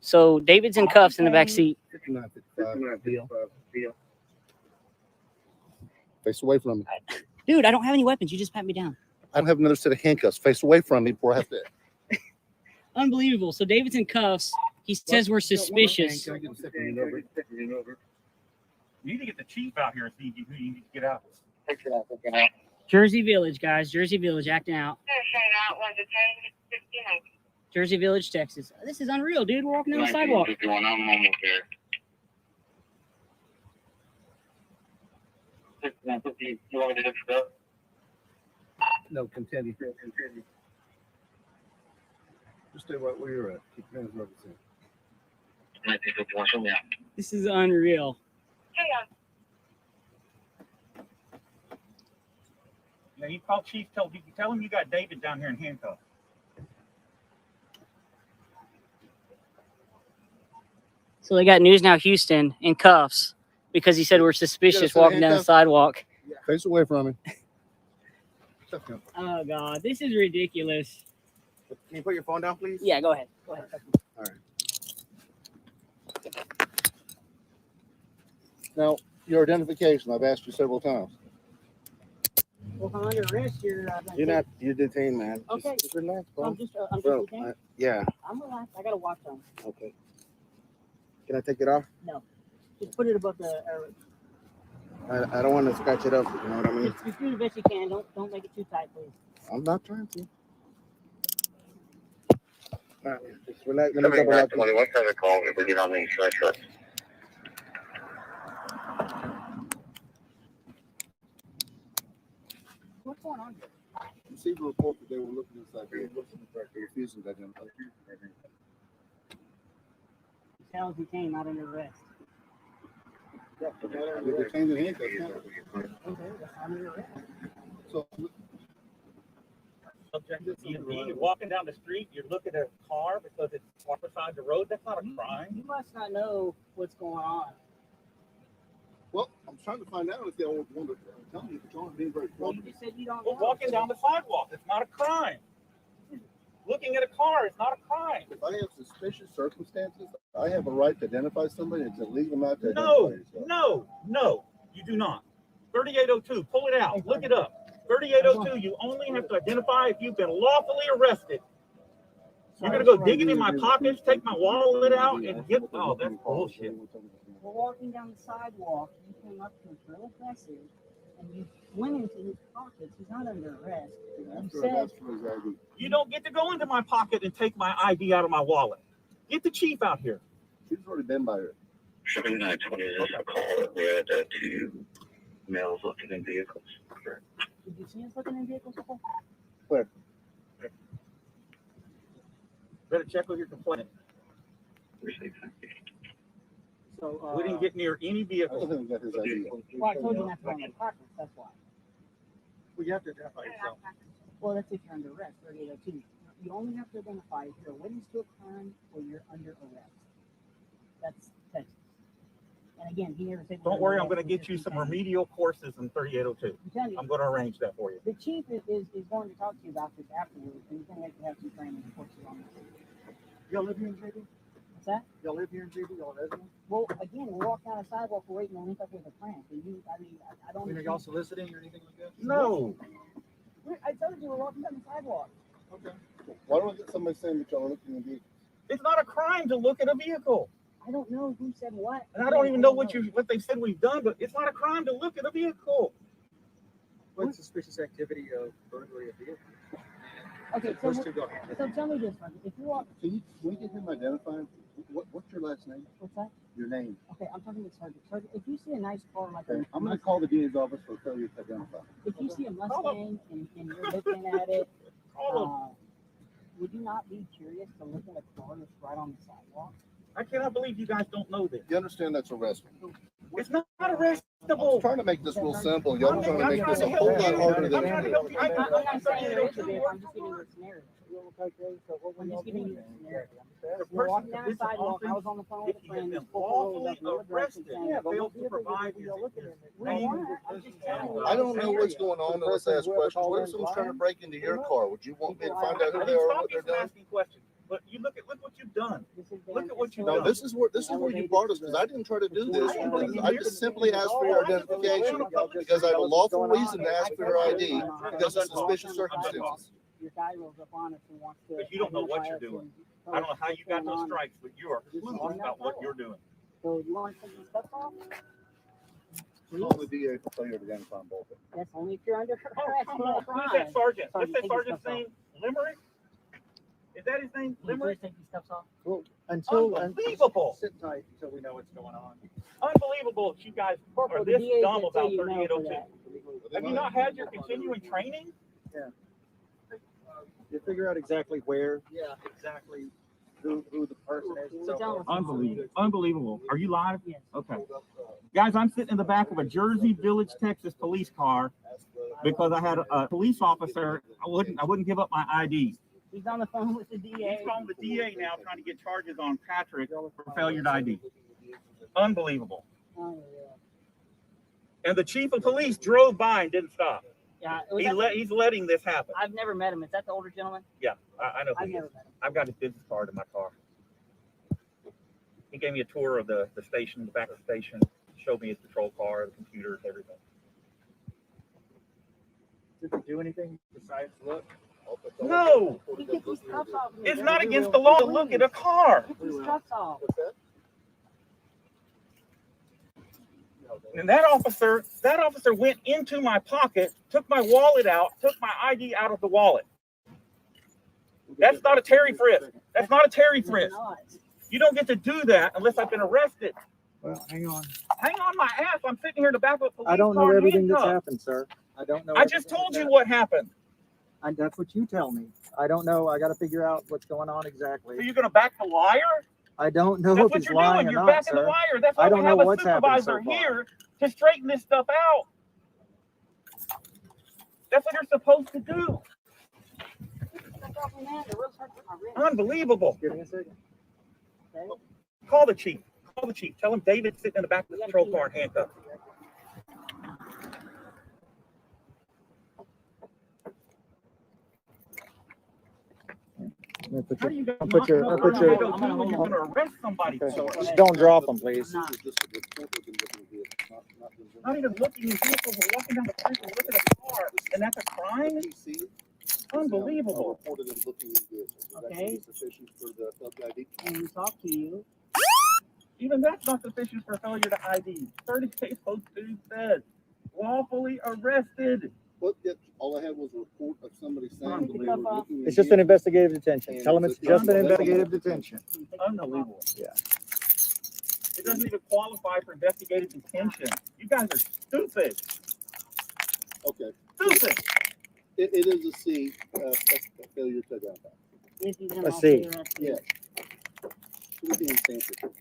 So David's in cuffs in the back seat. 59, 55. Deal. Face away from me. Dude, I don't have any weapons. You just pat me down. I don't have another set of handcuffs. Face away from me before I have to. Unbelievable. So David's in cuffs. He says we're suspicious. Can I get a second number? You need to get the chief out here and see who you need to get out. Jersey Village, guys. Jersey Village acting out. Jersey Village, Texas. This is unreal, dude. We're walking down the sidewalk. I'm almost there. You want me to go? No, continue. Just stay right where you're at. Keep your hands right there. This is unreal. Yeah, you call Chief. Tell him you got David down here in handcuffs. So they got News Now Houston in cuffs because he said we're suspicious walking down the sidewalk. Face away from me. Oh, God. This is ridiculous. Can you put your phone down, please? Yeah, go ahead. Go ahead. All right. Now, your identification, I've asked you several times. Well, if I'm under arrest, you're detained, man. Okay. Just relax, bro. I'm just Bro, detained. yeah. I'm relaxed. I got a watch on. Okay. Can I take it off? No. Just put it above the... I don't want to scratch it up. You know what I mean? Just do the best you can. Don't make it too tight, please. I'm not trying to. All right, just relax. Let me double lock you. What kind of call if we get on the insurance truck? What's going on here? Received a report that they were looking inside here. They're refusing to identify. Sounds detained, not under arrest. They're detained in handcuffs now. Okay, that's under arrest. So, You're walking down the street, you're looking at a car because it's off beside the road. That's not a crime. You must not know what's going on. well, I'm trying to find out if they want to tell me, but y'all are being very Well, you cooperative. just said you don't But know. walking down the sidewalk, it's not a crime. Looking at a car, it's not a crime. If I have suspicious circumstances, I have a right to identify somebody. It's illegal not to No, identify yourself. no, you do not. 3802, pull it out, look it up. 3802, you only have to identify if you've been lawfully arrested. You're gonna go digging in my pockets, take my wallet out, and get. Oh, that's bullshit. We're walking down the sidewalk. You came up to him real aggressive, and you went into his pockets. He's not under arrest. You said, That's for his ID. You don't get to go into my pocket and take my ID out of my wallet. Get the chief out here. She's already been by her. 7920 is a call. We had two males looking in vehicles. did you see us looking in vehicles before? Where? Better check with your complaint. So, We didn't get near any I vehicles. don't think we got his ID. well, I told you not to go in the apartments, that's why. Well, you have to identify yourself. Well, that's if you're under arrest, 3802. You only have to identify if you're a witness to a crime or you're under arrest. That's Texas. And again, he never said. Don't worry, I'm going to get you some remedial courses in 3802. I'm telling you, I'm going to arrange that for you. the chief is going to talk to you about this afterwards, and he's going to have to have some training courses on this. Y'all live here in JB? What's that? Y'all live here in JB? Y'all resident? Well, again, we're walking down the sidewalk, we're waiting to link up with a plant. And I don't. Are y'all soliciting or anything like that? No. I told you we're walking down the sidewalk. Okay. Why don't I get somebody saying that y'all are looking at vehicles? It's not a crime to look at a vehicle. I don't know who said what. And I don't even know what they said we've done, but it's not a crime to look at a vehicle. What suspicious activity of burglary of vehicle? Okay, so tell me this one. If you walk, Can we get him identified? What's your last name? what's that? Your name. Okay, I'm talking to Sergeant. Sergeant, if you see a nice car like Okay. a, I'm going to call the DA's office for failure to identify. if you see a Mustang and you're looking at it, would you not be curious to look at a car that's right on the sidewalk? I cannot believe you guys don't know this. You understand that's arrestable? It's not I'm arrestable. trying to make this real simple. Y'all are trying to make this a whole lot harder than it is. I'm not saying it is, I'm just giving you a scenario. I'm just giving you a scenario. We're walking down the sidewalk. I was on the phone with a friend. If you've been lawfully arrested, failed to provide your name. I'm just telling you. I don't know what's going on unless I ask questions. What if someone's trying to break into your car? Would you want me to find out who I they didn't are, stop what you they're from doing? asking questions. But you look what you've done. This has Look been at what you've No, done. this is where you brought us because I didn't try to do this. I just simply asked for your identification because I have a lawful reason to ask for your ID because of suspicious circumstances. Your guy rolls up on us and wants to. Because you don't know what you're identify us doing. and I don't know how you got what's going those on. stripes, but you are clueless about what you're doing. So you want to take these stuff off? Call the DA for failure to identify both. Yes, only if you're under arrest. Oh, for a who's crime. that sergeant? What's Sergeant, that take your sergeant's stuff name? Limerick? Is that his name? Can you Limerick? please take these stuff off? Well, until Unbelievable. sit tight until we know what's going on. Unbelievable that you guys are Corporal, the this DA dumb did tell about you no for 3802. that. Have you not had your continuing training? You figure out exactly where, exactly who the person is. and so forth. Unbelievable. Are you live? Yes. Okay. Guys, I'm sitting in the back of a Jersey Village, Texas police car because I had a police officer. I wouldn't give up my ID. He's on the phone with the DA. He's calling the DA now trying to get charges on Patrick for failure to ID. Unbelievable. Oh, yeah. And the chief of police drove by and didn't stop. Yeah, it was He's letting this happen. I've never met him. Is that the older gentleman? Yeah, I know. who I've he never is. met him. I've got his business card in my car. He gave me a tour of the station, the back of the station, showed me his patrol car, the computers, everything. Did they do anything besides look? No, He took these cuffs off. of me. it's not against the law to look at a car. Take these cuffs off. And that officer went into my pocket, took my wallet out, took my ID out of the wallet. That's not a Terry frisk. That's not a Terry They're frisk. not. You don't get to do that unless I've been arrested. Well, hang on. Hang on my ass. I'm sitting here in the back of a police I don't know car everything that's handcuffed. happened, sir. I don't know. I just told you what happened. And that's what you tell me. I don't know. I got to figure out what's going on So exactly. you're going to back the liar? I don't know That's if what he's you're lying doing. or You're not, backing the sir. liar. That's why I don't we know have a what's happened supervisor so far. here to straighten this stuff out. That's what you're supposed to do. Take off your hand. The real hurt my wrist. Unbelievable. Give me a second. Okay? Call the chief. Call the chief. Tell him David's sitting in the back of the patrol car handcuffed. I'm gonna put How your- do you guys I'll not put your- know I'll what put your- 3802 you're going to arrest somebody Okay. for? Just don't drop them, please. No. Not even looking in vehicles or walking down the street and looking at a car, and that's a crime? Unbelievable. Okay. Sufficient for the self-ID. And we talk to you. Even that's not sufficient for failure to ID. 3802 says lawfully arrested. But yet, all I had was a report of somebody saying that they were looking. It's just an investigative detention. Tell them it's just an investigative detention. Unbelievable. Yeah. It doesn't even qualify for investigative detention. You guys are stupid. Okay, Stupid. it is a C, a failure to identify. If he's Let's unlawfully see. arrested. Yeah. We can answer it.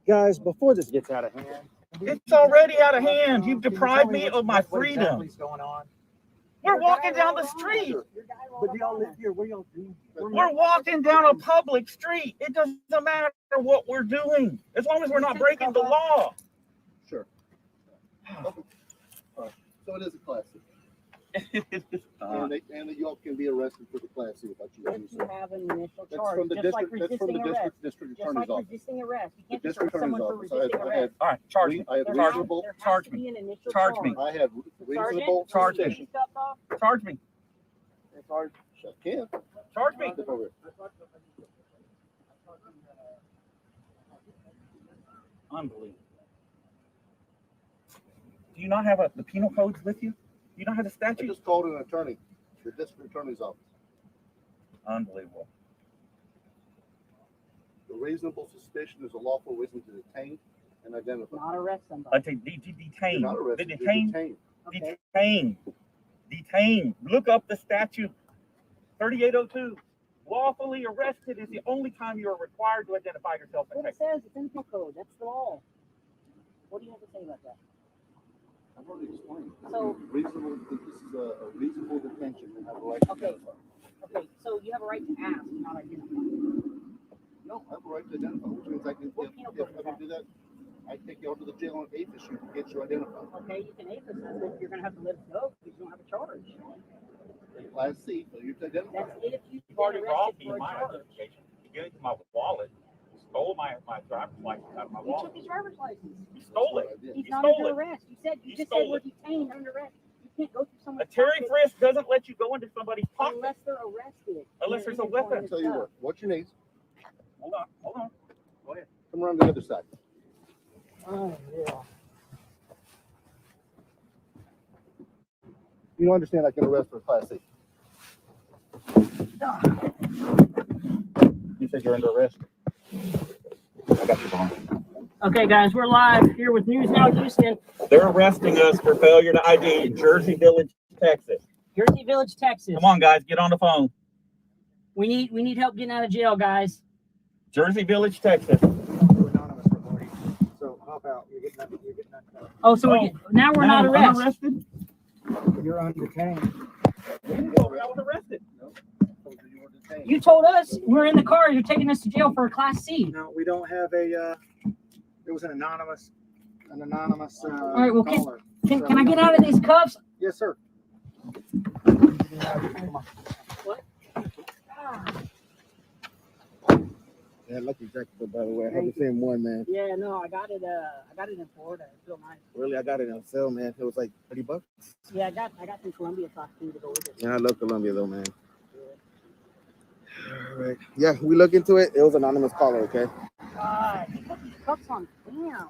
Guys, before this gets out of hand. It's already out of hand. You've Can you deprived tell me what- of my what freedom. exactly is going on? We're walking down the street. Your guy rolled But up y'all on live us. here. Where y'all do? We're walking down a public street. It doesn't matter what we're doing, as long as we're not breaking the law. Sure. Okay. All right. So it is a class C. And you all can be arrested for the class C without you having If you have an initial That's charge, from the just like district, that's from resisting the arrest. district Just attorney's like office. resisting arrest. You The can't just district arrest someone attorney's for office. resisting I had, arrest. All right, charge me. I had There reasonable, has Charge to me. be an initial Charge me. I had reasonable Charge me. suspicion. Stuff off. Charge me. I can. Charge me. Step over here. Unbelievable. Do you not have the penal codes with you? Do you not have the I statute? just called an attorney, the district attorney's office. Unbelievable. The reasonable suspicion is a lawful reason to detain and identify. Not arrest somebody. You're Detain. not The arrested, you're detain. detained. Okay. Detain. Detain. Look up the statute. 3802. Lawfully arrested is the only time you are required to identify yourself. What it says, it's in the code. That's the law. What do you have to say about that? I've already explained. So- Reasonable, this is a reasonable detention and have a right to Okay. identify. Okay, so you have a right to ask, not identify. No, I have a right to identify, which means I can, What penal if code I is can do that, I take you out to the jail on APHIS, you can get you identified. Okay, you can APHIS us, but you're gonna have to let us go because you don't have a charge. Class C, failure to identify. That's if you've You've already been robbed arrested me for of a my charge. identification. You gave it to my wallet. Stole my driver's license out of my You wallet. took his driver's license. You stole it. He's You not stole under it. arrest. You said you You just stole said we're it. detained under arrest. You can't go through A someone's Terry pocket frisk doesn't let you go into somebody's pocket. unless they're arrested. Unless there's a You're weapon. going I'll to tell you stuff. what's your needs? Hold on. Go ahead. Come around the other side. Oh yeah. You don't understand I can arrest for Class C. You said you're under arrest. I got you wrong. Okay, guys, we're live here with News Now Houston, They're arresting us for failure to ID in Jersey Village, Texas. Jersey Village, Texas. Come on, guys, get on the phone. We need help getting out of jail, guys. Jersey Village, Texas. Anonymous recording. So hop out. You're getting that. Oh, so now we're not arrested. Arrested? You're undetained. You told me I was arrested. You were detained. You told us we're in the car. You're taking us to jail for a Class C. No, we don't have a. It was an anonymous. All right, well, caller. Can I get out of these cuffs? Yes, sir. Yeah, lucky jacket, by the way. I have the same one, man. Yeah, no, I got it in Florida. It's real nice. Really, I got it on sale, man. It was like $30. Yeah, I got some Columbia socks too to go with it. Yeah, I love Columbia though, man. All right. Yeah, we look into it. It was an anonymous caller, okay? God, you put these cuffs on. Damn.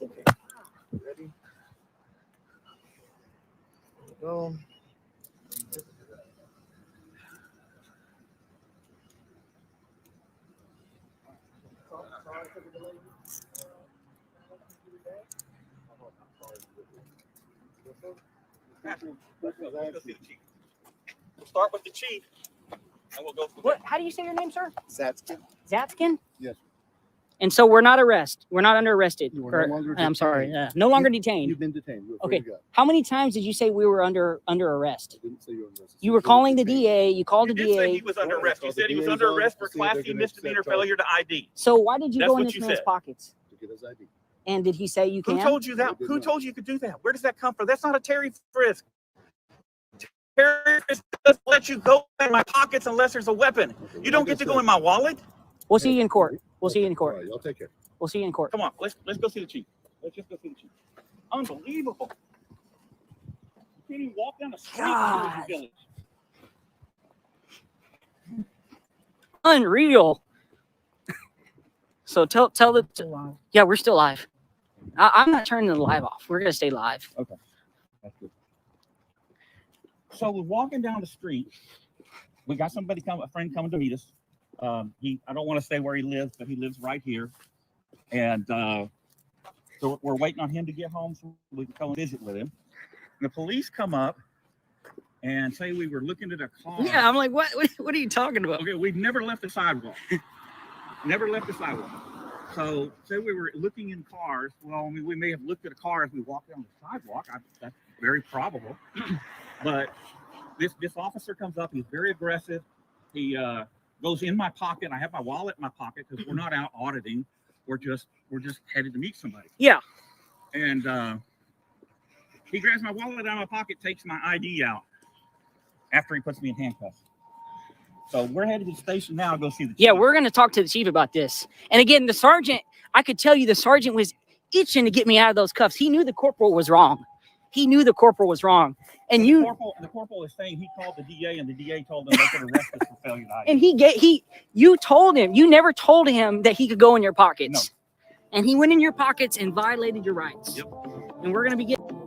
Okay. Ready? Go. We'll start with the chief, and we'll go from What? How do you say your name, sir? Zatskin. Zatskin? Yes. And so we're not arrested. We're not under arrested. You are no longer I'm sorry. detained. No longer detained. You've been detained. You're Okay. free to go. How many times did you say we were under arrest? I didn't say you were arrested. You were calling the DA. You called the You did say DA. he was under Well, arrest. You because said the he was DA's under on arrest to for see if Class they're C gonna misdemeanor accept failure to ID. So why did you That's go in what this you man's said. pockets? To get his ID. And did he say you Who can? told you that? I did Who not. told you could do that? Where does that come from? That's not a Terry frisk. Terry frisk doesn't let you go in my pockets unless there's a weapon. Okay, You don't get to go in my wallet. We'll see you in court. We'll see you in All court. right, y'all take care. We'll see you in court. Come on, let's go see the chief. Let's just go see the chief. Unbelievable. You can't even walk down the street in God. Jersey Village. Unreal. So tell the yeah, we're still live. I'm not turning the live off. We're gonna stay live. Okay. That's good. So we're walking down the street. We got a friend coming to meet us. I don't want to say where he lives, but he lives right here. And so we're waiting on him to get home so we can come and visit with him. And the police come up and say we were looking at a car. Yeah, I'm like, what are you talking about? Okay, we've never left the sidewalk. Never left the sidewalk. So say we were looking in cars. Well, I mean, we may have looked at a car as we walked down the sidewalk. That's very probable. But this officer comes up. He's very aggressive. He goes in my pocket. I have my wallet in my pocket because we're not out auditing. We're just headed to meet somebody. Yeah. And he grabs my wallet out of my pocket, takes my ID out after he puts me in handcuffs. So we're headed to the station now to go see the chief. Yeah, we're gonna talk to the chief about this. And again, the sergeant, I could tell you the sergeant was itching to get me out of those cuffs. He knew the corporal was wrong. And The corporal is saying he called the DA and the DA told him they could arrest us for failure to ID. and you told him, you never told him that he could go in your pockets. No. And he went in your pockets and violated your rights. Yep. And we're gonna be getting